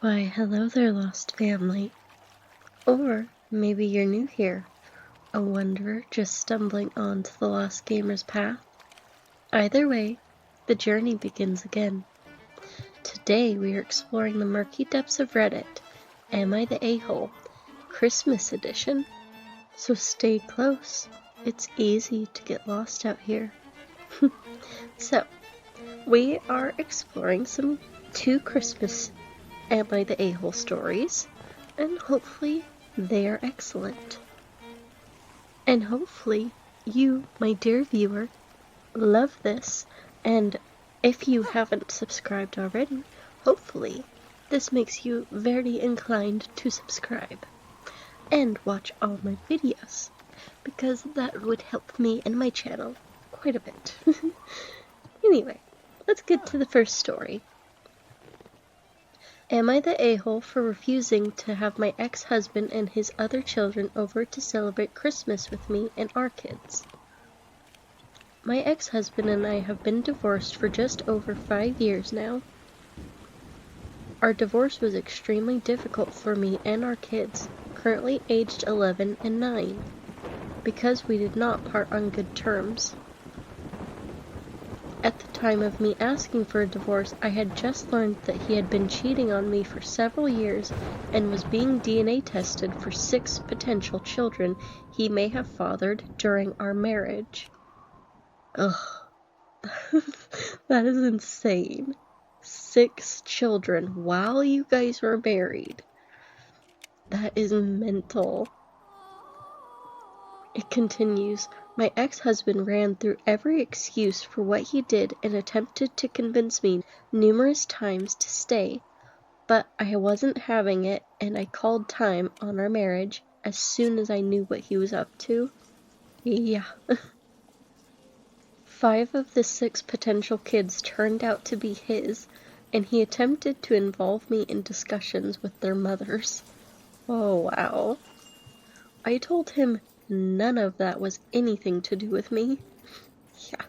Why, hello there, lost family. Or maybe you're new here, a wanderer just stumbling onto the Lost Gamer's path. Either way, the journey begins again. Today we are exploring the murky depths of Reddit, Am I the A-Hole? Christmas edition. So stay close, it's easy to get lost out here. So, we are exploring some 2 Christmas Am I the A-Hole stories, and hopefully they are excellent. And hopefully you, my dear viewer, love this, and if you haven't subscribed already, hopefully this makes you very inclined to subscribe and watch all my videos, because that would help me and my channel quite a bit. Anyway, let's get to the first story. Am I the a-hole for refusing to have my ex-husband and his other children over to celebrate Christmas with me and our kids? My ex-husband and I have been divorced for just over 5 years now. Our divorce was extremely difficult for me and our kids, currently aged 11 and 9, because we did not part on good terms. At the time of me asking for a divorce, I had just learned that he had been cheating on me for several years and was being DNA tested for 6 potential children he may have fathered during our marriage. Ugh. That is insane. 6 children while you guys were married. That is mental. It continues. My ex-husband ran through every excuse for what he did and attempted to convince me numerous times to stay, but I wasn't having it, and I called time on our marriage as soon as I knew what he was up to. Yeah. 5 of the 6 potential kids turned out to be his, and he attempted to involve me in discussions with their mothers. Oh, wow. I told him none of that was anything to do with me. Yeah.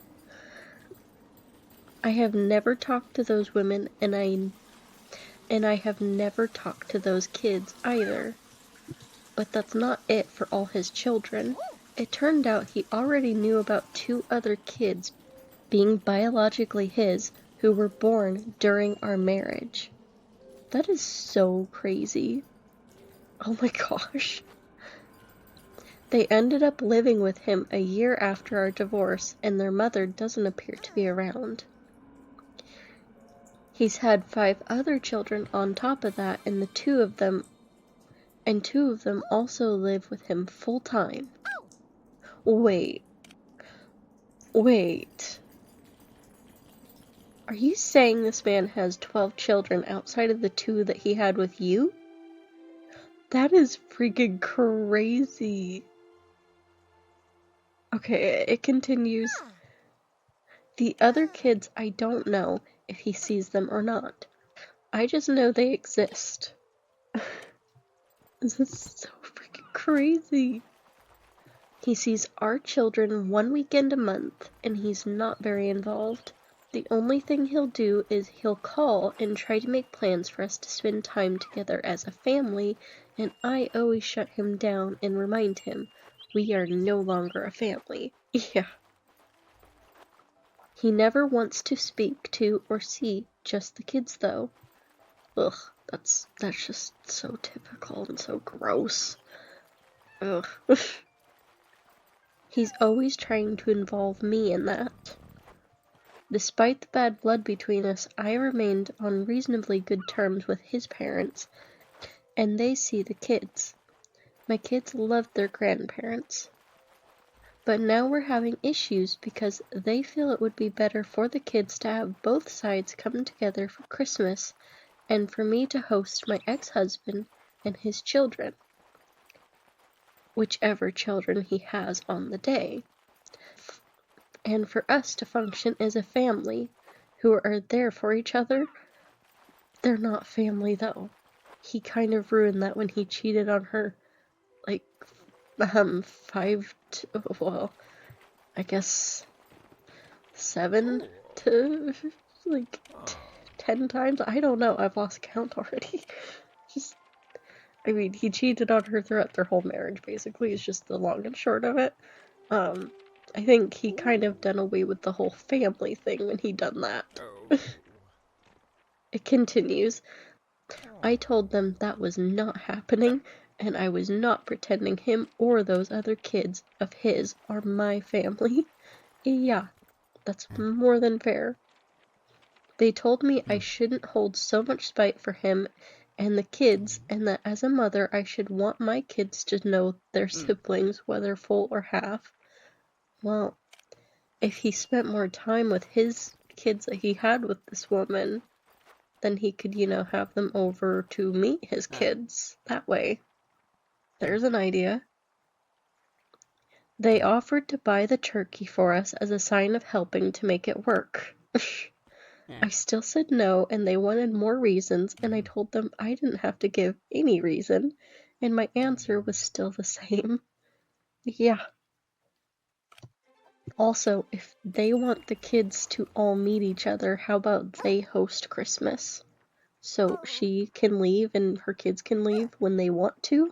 I have never talked to those women, and I have never talked to those kids either. But that's not it for all his children. It turned out he already knew about 2 other kids being biologically his who were born during our marriage. That is so crazy. Oh my gosh. They ended up living with him a year after our divorce, and their mother doesn't appear to be around. He's had 5 other children on top of that, and 2 of them also live with him full time. Wait. Are you saying this man has 12 children outside of the 2 that he had with you? That is freaking crazy. Okay, it continues. The other kids, I don't know if he sees them or not. I just know they exist. This is so freaking crazy. He sees our children 1 weekend a month, and he's not very involved. The only thing he'll do is he'll call and try to make plans for us to spend time together as a family, and I always shut him down and remind him we are no longer a family. Yeah. He never wants to speak to or see just the kids, though. Ugh, that's just so typical and so gross. Ugh. He's always trying to involve me in that. Despite the bad blood between us, I remained on reasonably good terms with his parents, and they see the kids. My kids loved their grandparents. But now we're having issues because they feel it would be better for the kids to have both sides come together for Christmas and for me to host my ex-husband and his children, whichever children he has on the day, and for us to function as a family who are there for each other. They're not family, though. He kind of ruined that when he cheated on her, like, 7 to, like, 10 times? I don't know. I've lost count already. He cheated on her throughout their whole marriage, basically, is just the long and short of it. I think he kind of done away with the whole family thing when he done that. It continues. I told them that was not happening, and I was not pretending him or those other kids of his are my family. Yeah, that's more than fair. They told me I shouldn't hold so much spite for him and the kids, and that as a mother I should want my kids to know their siblings, whether full or half. Well, if he spent more time with his kids that he had with this woman, then he could, have them over to meet his kids that way. There's an idea. They offered to buy the turkey for us as a sign of helping to make it work. I still said no, and they wanted more reasons, and I told them I didn't have to give any reason, and my answer was still the same. Yeah. Also, if they want the kids to all meet each other, how about they host Christmas? So she can leave and her kids can leave when they want to,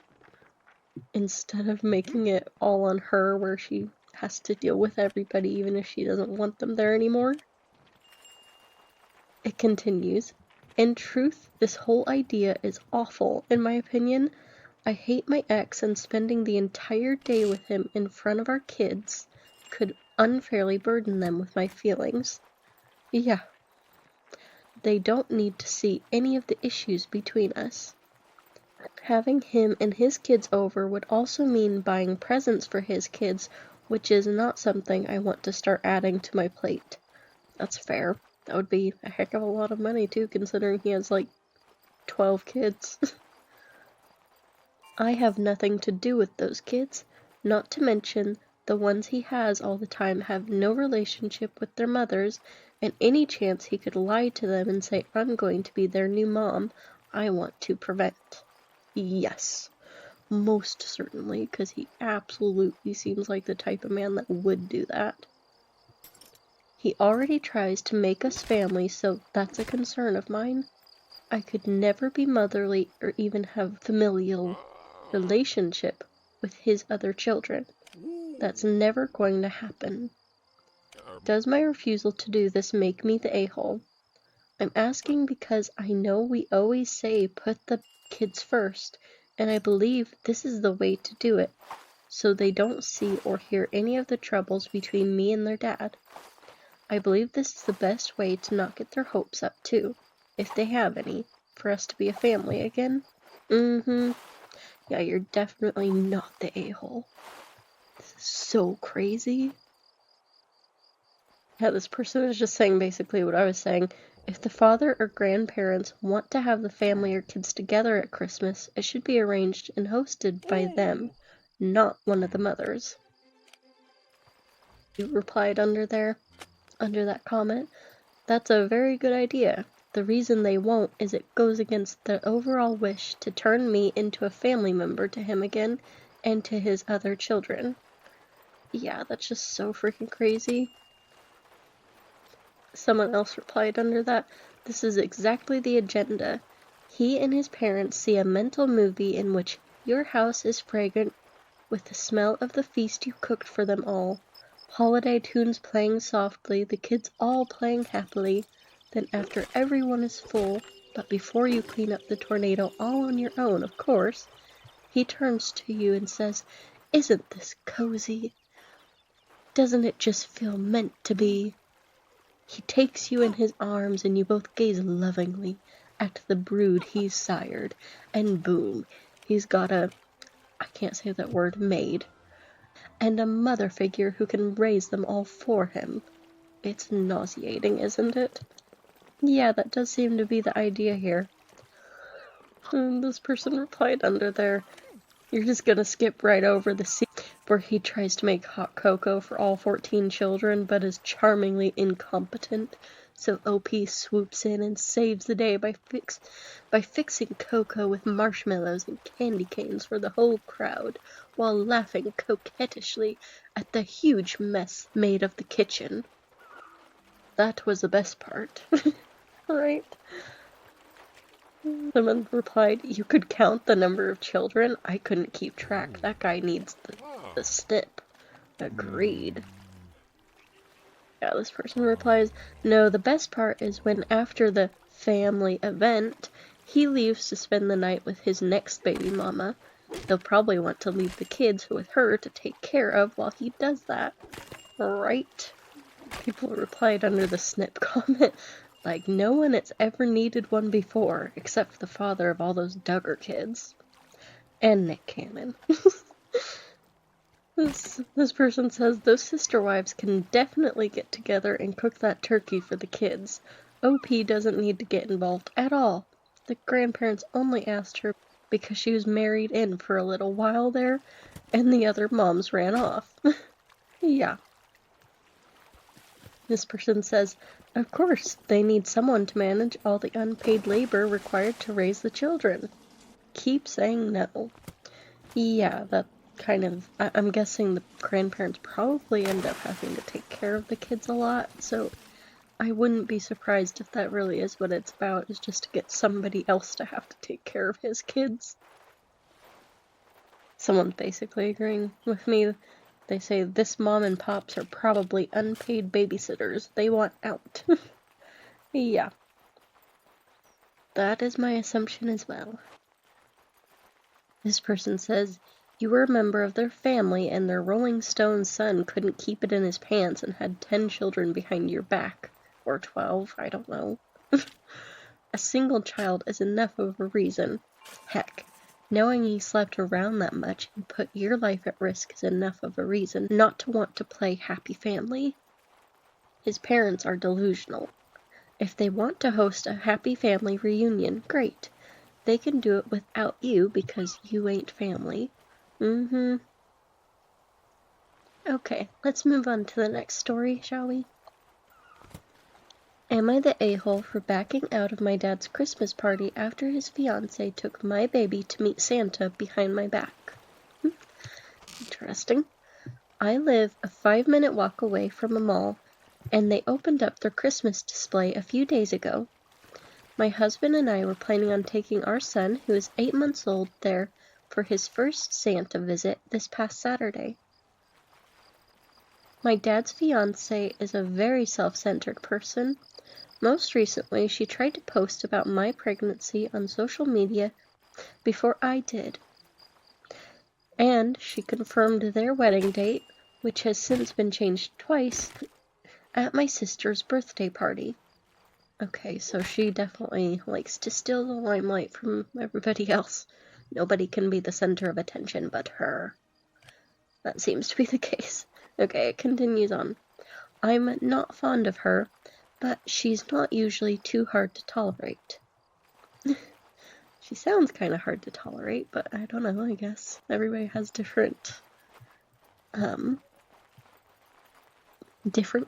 instead of making it all on her where she has to deal with everybody even if she doesn't want them there anymore. It continues. In truth, this whole idea is awful, in my opinion. I hate my ex, and spending the entire day with him in front of our kids could unfairly burden them with my feelings. Yeah. They don't need to see any of the issues between us. Having him and his kids over would also mean buying presents for his kids, which is not something I want to start adding to my plate. That's fair. That would be a heck of a lot of money, too, considering he has, 12 kids. I have nothing to do with those kids, not to mention the ones he has all the time have no relationship with their mothers, and any chance he could lie to them and say, I'm going to be their new mom, I want to prevent. Yes, most certainly, because he absolutely seems like the type of man that would do that. He already tries to make us family, so that's a concern of mine. I could never be motherly or even have familial relationship with his other children. That's never going to happen. Does my refusal to do this make me the a-hole? I'm asking because I know we always say put the kids first, and I believe this is the way to do it, so they don't see or hear any of the troubles between me and their dad. I believe this is the best way to not get their hopes up, too, if they have any, for us to be a family again. Yeah, you're definitely not the a-hole. This is so crazy. Yeah, this person is just saying basically what I was saying. If the father or grandparents want to have the family or kids together at Christmas, it should be arranged and hosted by them, not one of the mothers. You replied under that comment. That's a very good idea. The reason they won't is it goes against their overall wish to turn me into a family member to him again and to his other children. Yeah, that's just so freaking crazy. Someone else replied under that, this is exactly the agenda. He and his parents see a mental movie in which your house is fragrant with the smell of the feast you cooked for them all. Holiday tunes playing softly, the kids all playing happily. Then after everyone is full, but before you clean up the tornado all on your own, of course, he turns to you and says, isn't this cozy? Doesn't it just feel meant to be? He takes you in his arms and you both gaze lovingly at the brood he's sired, and boom, he's got I can't say that word, maid, and a mother figure who can raise them all for him. It's nauseating, isn't it? Yeah, that does seem to be the idea here. And this person replied under there, you're just gonna skip right over the scene where he tries to make hot cocoa for all 14 children but is charmingly incompetent, so OP swoops in and saves the day by fixing cocoa with marshmallows and candy canes for the whole crowd, while laughing coquettishly at the huge mess made of the kitchen. That was the best part. Right? Someone replied, "You could count the number of children? I couldn't keep track. That guy needs the snip." Agreed. Yeah, this person replies, "No, the best part is when after the family event, he leaves to spend the night with his next baby mama. He'll probably want to leave the kids with her to take care of while he does that." Right? People replied under the snip comment, like, "No one has ever needed one before, except for the father of all those Duggar kids." And Nick Cannon. This person says, "Those sister wives can definitely get together and cook that turkey for the kids. OP doesn't need to get involved at all. The grandparents only asked her because she was married in for a little while there, and the other moms ran off." Yeah. This person says, "Of course, they need someone to manage all the unpaid labor required to raise the children. Keep saying no." Yeah, that kind of, I'm guessing the grandparents probably end up having to take care of the kids a lot, so I wouldn't be surprised if that really is what it's about, is just to get somebody else to have to take care of his kids. Someone's basically agreeing with me. They say, "This mom and pops are probably unpaid babysitters. They want out." Yeah. That is my assumption as well. This person says, "You were a member of their family and their Rolling Stone son couldn't keep it in his pants and had 10 children behind your back. Or 12, I don't know." A single child is enough of a reason. Heck, knowing he slept around that much and put your life at risk is enough of a reason not to want to play happy family. His parents are delusional. If they want to host a happy family reunion, great. They can do it without you because you ain't family. Okay, let's move on to the next story, shall we? Am I the a-hole for backing out of my dad's Christmas party after his fiancé took my baby to meet Santa behind my back? Interesting. I live a 5-minute walk away from a mall, and they opened up their Christmas display a few days ago. My husband and I were planning on taking our son, who is 8 months old, there for his first Santa visit this past Saturday. My dad's fiancée is a very self-centered person. Most recently, she tried to post about my pregnancy on social media before I did. And she confirmed their wedding date, which has since been changed twice, at my sister's birthday party. Okay, so she definitely likes to steal the limelight from everybody else. Nobody can be the center of attention but her. That seems to be the case. Okay, it continues on. I'm not fond of her, but she's not usually too hard to tolerate. She sounds kind of hard to tolerate, but I don't know, I guess. Everybody has different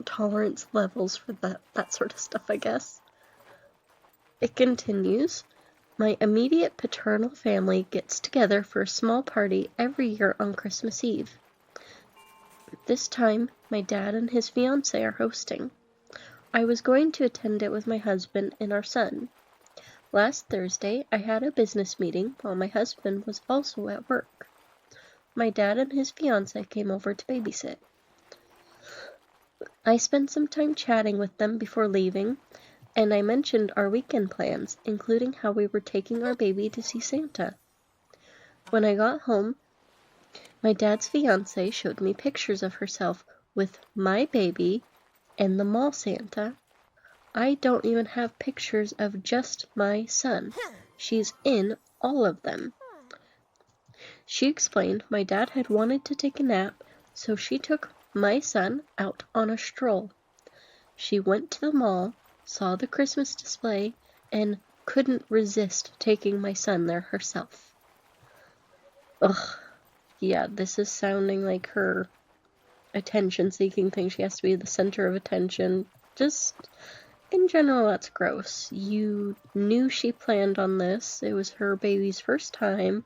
tolerance levels for that sort of stuff, I guess. It continues. My immediate paternal family gets together for a small party every year on Christmas Eve. This time, my dad and his fiancée are hosting. I was going to attend it with my husband and our son. Last Thursday, I had a business meeting while my husband was also at work. My dad and his fiancée came over to babysit. I spent some time chatting with them before leaving, and I mentioned our weekend plans, including how we were taking our baby to see Santa. When I got home, my dad's fiancée showed me pictures of herself with my baby and the mall Santa. I don't even have pictures of just my son. She's in all of them. She explained my dad had wanted to take a nap, so she took my son out on a stroll. She went to the mall, saw the Christmas display, and couldn't resist taking my son there herself. Ugh. Yeah, this is sounding like her attention-seeking thing. She has to be the center of attention. Just, in general, that's gross. You knew she planned on this. It was her baby's first time,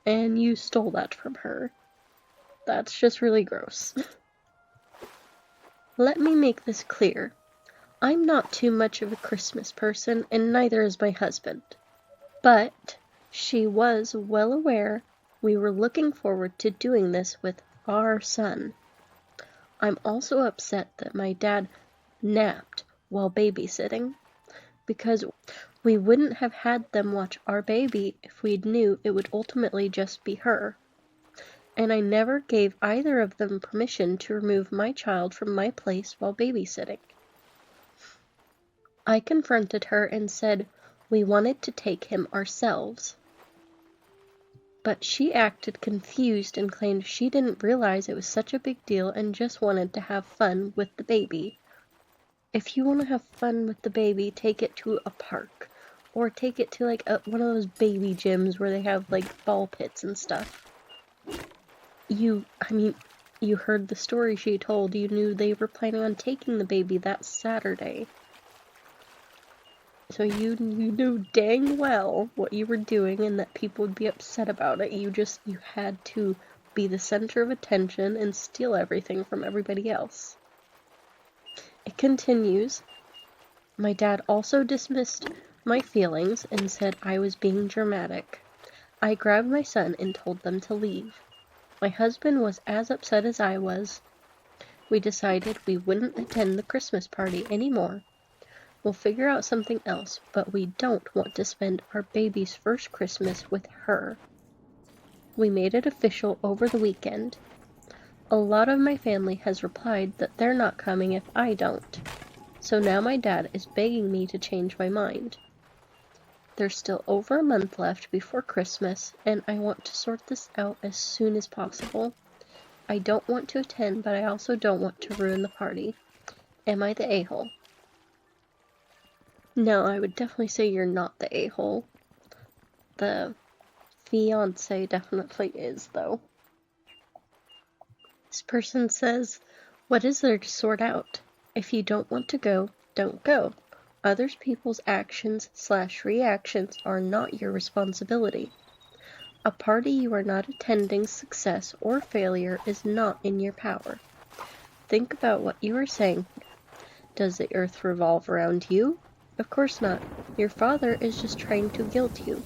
and you stole that from her. That's just really gross. Let me make this clear. I'm not too much of a Christmas person, and neither is my husband. But she was well aware we were looking forward to doing this with our son. I'm also upset that my dad napped while babysitting, because we wouldn't have had them watch our baby if we knew it would ultimately just be her. And I never gave either of them permission to remove my child from my place while babysitting. I confronted her and said we wanted to take him ourselves. But she acted confused and claimed she didn't realize it was such a big deal and just wanted to have fun with the baby. If you want to have fun with the baby, take it to a park. Or take it to one of those baby gyms where they have ball pits and stuff. You heard the story she told. You knew they were planning on taking the baby that Saturday. So you knew dang well what you were doing and that people would be upset about it. You had to be the center of attention and steal everything from everybody else. It continues. My dad also dismissed my feelings and said I was being dramatic. I grabbed my son and told them to leave. My husband was as upset as I was. We decided we wouldn't attend the Christmas party anymore. We'll figure out something else, but we don't want to spend our baby's first Christmas with her. We made it official over the weekend. A lot of my family has replied that they're not coming if I don't. So now my dad is begging me to change my mind. There's still over a month left before Christmas, and I want to sort this out as soon as possible. I don't want to attend, but I also don't want to ruin the party. Am I the a-hole? No, I would definitely say you're not the a-hole. The fiancé definitely is, though. This person says, what is there to sort out? If you don't want to go, don't go. Other people's actions/reactions are not your responsibility. A party you are not attending's success or failure is not in your power. Think about what you are saying. Does the earth revolve around you? Of course not. Your father is just trying to guilt you.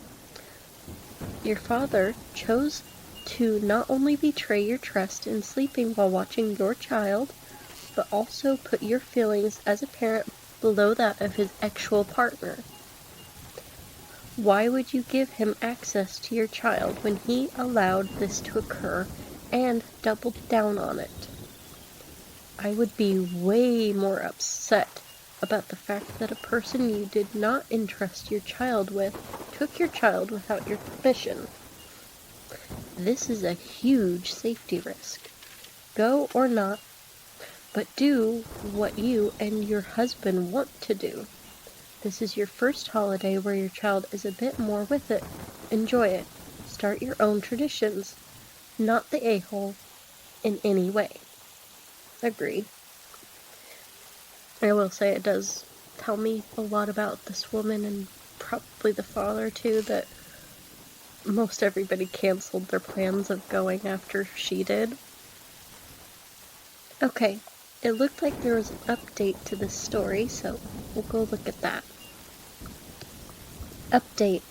Your father chose to not only betray your trust in sleeping while watching your child, but also put your feelings as a parent below that of his actual partner. Why would you give him access to your child when he allowed this to occur and doubled down on it? I would be way more upset about the fact that a person you did not entrust your child with took your child without your permission. This is a huge safety risk. Go or not, but do what you and your husband want to do. This is your first holiday where your child is a bit more with it. Enjoy it. Start your own traditions. Not the a-hole in any way. Agreed. I will say it does tell me a lot about this woman and probably the father too, that most everybody canceled their plans of going after she did. Okay, it looked like there was an update to this story, so we'll go look at that. Update.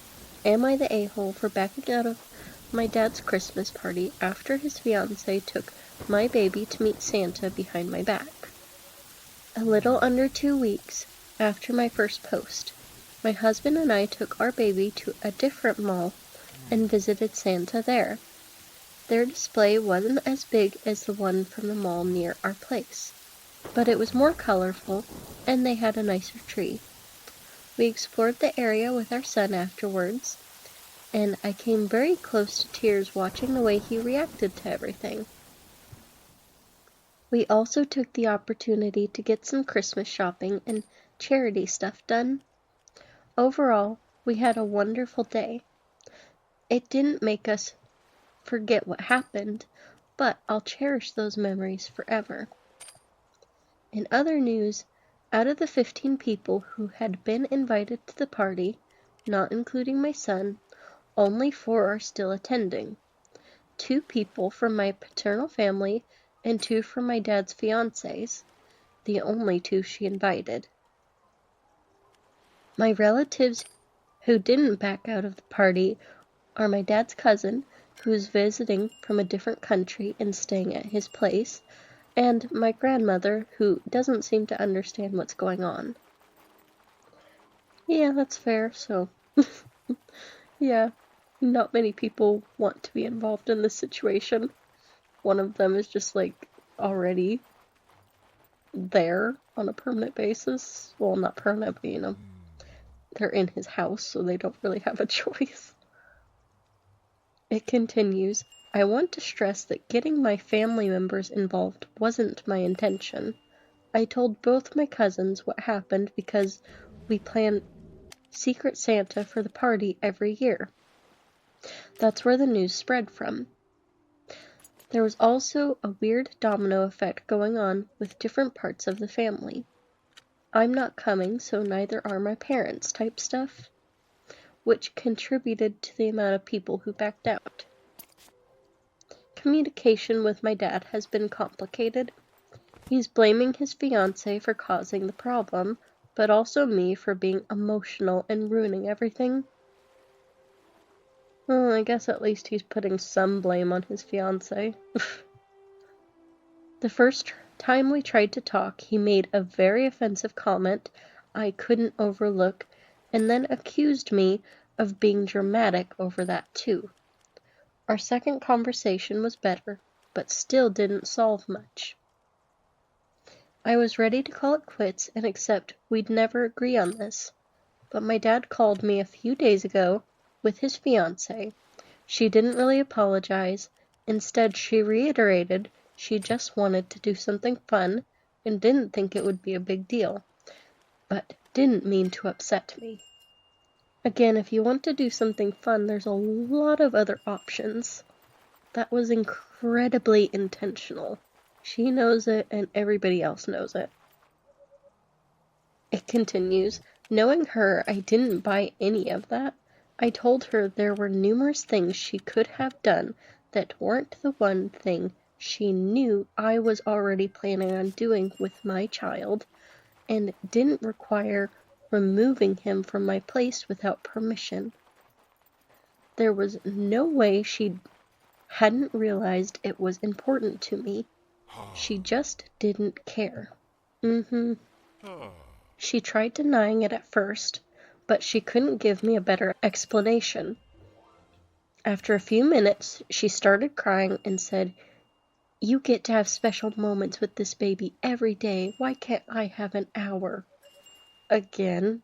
Am I the a-hole for backing out of my dad's Christmas party after his fiancé took my baby to meet Santa behind my back? A little under 2 weeks after my first post, my husband and I took our baby to a different mall and visited Santa there. Their display wasn't as big as the one from the mall near our place, but it was more colorful and they had a nicer tree. We explored the area with our son afterwards, and I came very close to tears watching the way he reacted to everything. We also took the opportunity to get some Christmas shopping and charity stuff done. Overall, we had a wonderful day. It didn't make us forget what happened, but I'll cherish those memories forever. In other news, out of the 15 people who had been invited to the party, not including my son, only 4 are still attending. 2 people from my paternal family and 2 from my dad's fiancés, the only 2 she invited. My relatives who didn't back out of the party are my dad's cousin, who is visiting from a different country and staying at his place, and my grandmother, who doesn't seem to understand what's going on. Yeah, that's fair, so... yeah, not many people want to be involved in this situation. One of them is just, like, already there on a permanent basis. Well, not permanent, but, you know, they're in his house, so they don't really have a choice. It continues, I want to stress that getting my family members involved wasn't my intention. I told both my cousins what happened because we plan Secret Santa for the party every year. That's where the news spread from. There was also a weird domino effect going on with different parts of the family. I'm not coming, so neither are my parents type stuff, which contributed to the amount of people who backed out. Communication with my dad has been complicated. He's blaming his fiancé for causing the problem, but also me for being emotional and ruining everything. Well, I guess at least he's putting some blame on his fiancé. The first time we tried to talk, he made a very offensive comment I couldn't overlook, and then accused me of being dramatic over that too. Our second conversation was better, but still didn't solve much. I was ready to call it quits and accept we'd never agree on this, but my dad called me a few days ago with his fiancée. She didn't really apologize. Instead, she reiterated she just wanted to do something fun and didn't think it would be a big deal, but didn't mean to upset me. Again, if you want to do something fun, there's a lot of other options. That was incredibly intentional. She knows it, and everybody else knows it. It continues, knowing her, I didn't buy any of that. I told her there were numerous things she could have done that weren't the one thing she knew I was already planning on doing with my child, and didn't require removing him from my place without permission. There was no way she hadn't realized it was important to me. She just didn't care. She tried denying it at first, but she couldn't give me a better explanation. After a few minutes, she started crying and said, You get to have special moments with this baby every day. Why can't I have an hour? Again,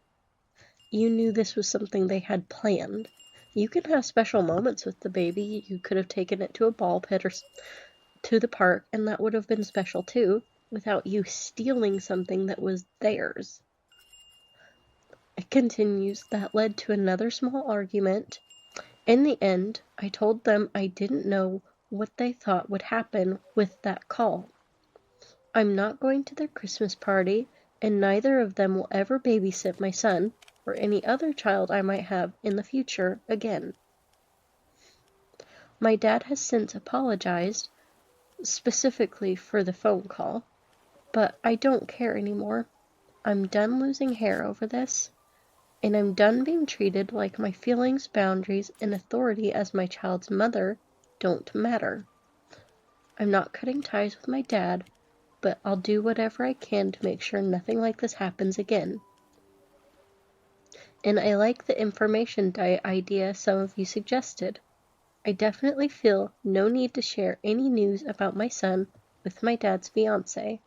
you knew this was something they had planned. You can have special moments with the baby. You could have taken it to a ball pit or to the park, and that would have been special too, without you stealing something that was theirs. It continues, that led to another small argument. In the end, I told them I didn't know what they thought would happen with that call. I'm not going to their Christmas party, and neither of them will ever babysit my son, or any other child I might have in the future again. My dad has since apologized, specifically for the phone call, but I don't care anymore. I'm done losing hair over this, and I'm done being treated like my feelings, boundaries, and authority as my child's mother don't matter. I'm not cutting ties with my dad, but I'll do whatever I can to make sure nothing like this happens again. And I like the information diet idea some of you suggested. I definitely feel no need to share any news about my son with my dad's fiancé.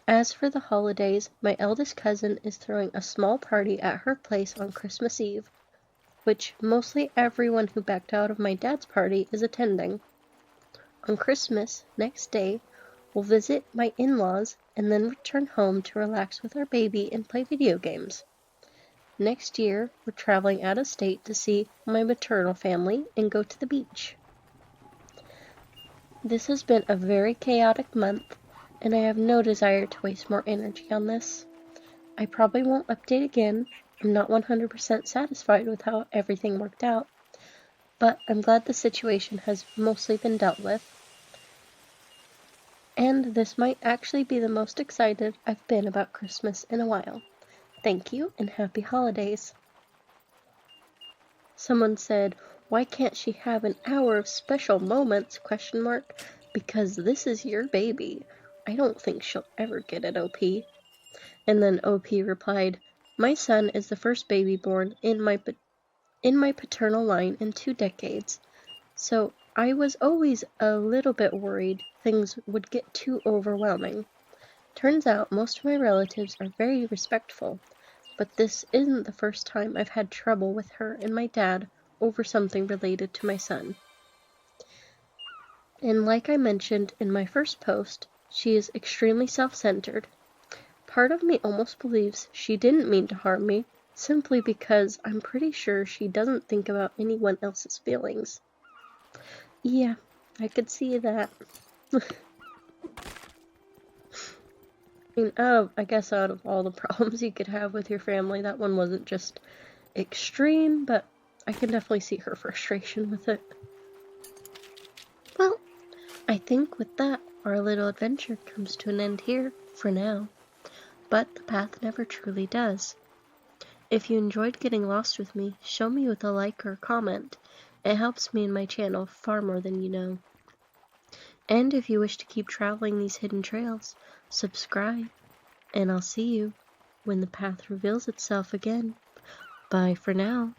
As for the holidays, my eldest cousin is throwing a small party at her place on Christmas Eve, which mostly everyone who backed out of my dad's party is attending. On Christmas, next day, we'll visit my in-laws and then return home to relax with our baby and play video games. Next year, we're traveling out of state to see my maternal family and go to the beach. This has been a very chaotic month, and I have no desire to waste more energy on this. I probably won't update again. I'm not 100% satisfied with how everything worked out, but I'm glad the situation has mostly been dealt with. And this might actually be the most excited I've been about Christmas in a while. Thank you and happy holidays. Someone said, why can't she have an hour of special moments? ? Because this is your baby. I don't think she'll ever get it, OP. And then OP replied, my son is the first baby born in my paternal line in 2 decades. So I was always a little bit worried things would get too overwhelming. Turns out most of my relatives are very respectful, but this isn't the first time I've had trouble with her and my dad over something related to my son. And like I mentioned in my first post, she is extremely self-centered. Part of me almost believes she didn't mean to harm me, simply because I'm pretty sure she doesn't think about anyone else's feelings. Yeah, I could see that. I guess out of all the problems you could have with your family, that one wasn't just extreme, but I can definitely see her frustration with it. Well, I think with that, our little adventure comes to an end here, for now. But the path never truly does. If you enjoyed getting lost with me, show me with a like or a comment. It helps me and my channel far more than you know. And if you wish to keep traveling these hidden trails, subscribe. And I'll see you when the path reveals itself again. Bye for now.